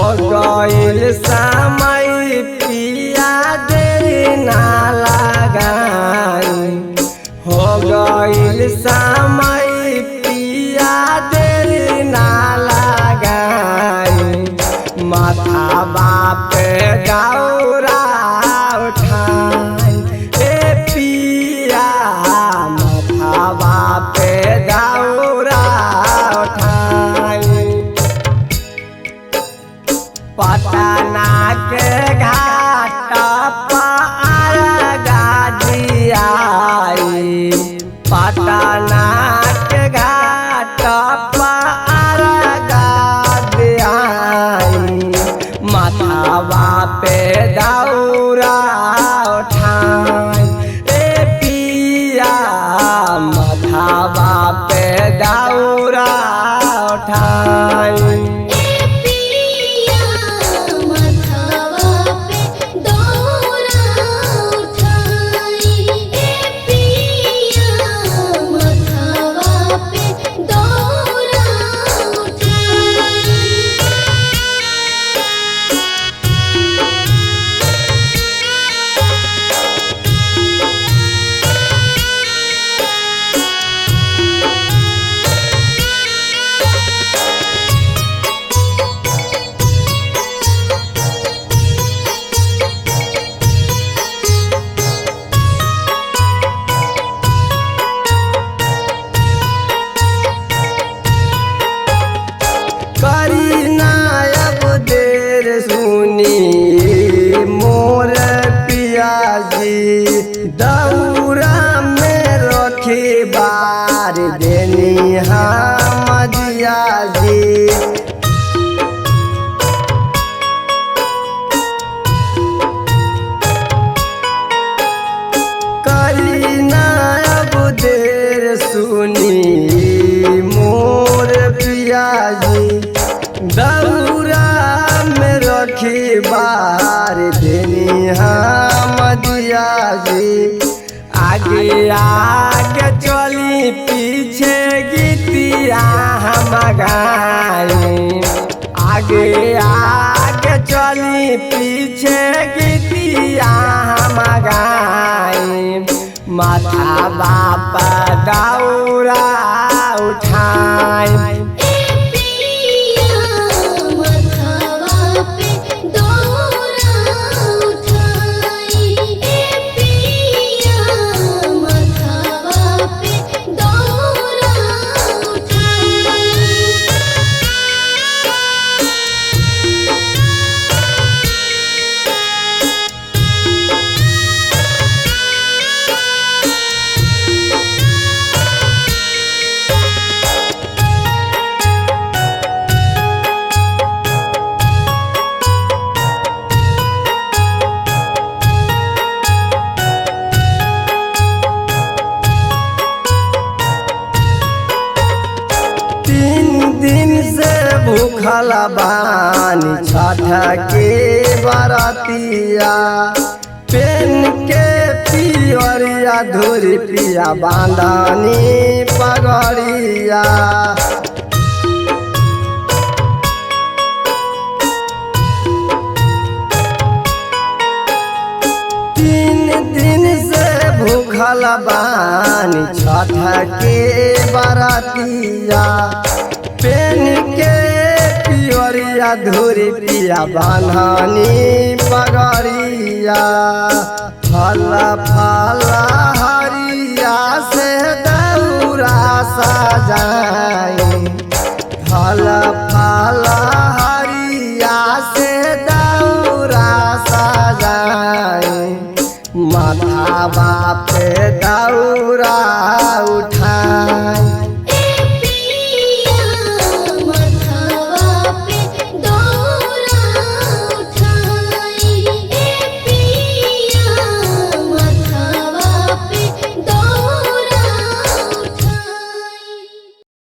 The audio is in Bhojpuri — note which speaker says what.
Speaker 1: हो गइल समय पिया देरी ना लगाई, हो गइल समय पिया देरी ना लगाई। माथा बापे गौरा उठाई ए पिया, माथा बापे गौरा उठाई। पटना के घाट पर गाजियाई, पटना के घाट पर गाजियाई। माथावा पे दौरा उठाई ए पिया, माथावा पे दौरा उठाई। मोर पियाजी दौरा में रखी बार देनी हम जियाजी। करी ना अब देर सुनी मोर पियाजी दौरा में रखी बार देनी हम जियाजी। आगे आगे चली पीछे गीतिया हम गाई, आगे आगे चली पीछे गीतिया हम गाई। माथा बाप दौरा उठाई भूखल बानी छठ के बरतिया। पेन के पियरिया धुरी पिया बांधनी पगड़िया। तीन दिन से भूखल बानी छठ के बरतिया। पेन के पियरिया धुरी पिया बांधनी पगड़िया। फल फल हरिया से दौरा सजाई, फल फल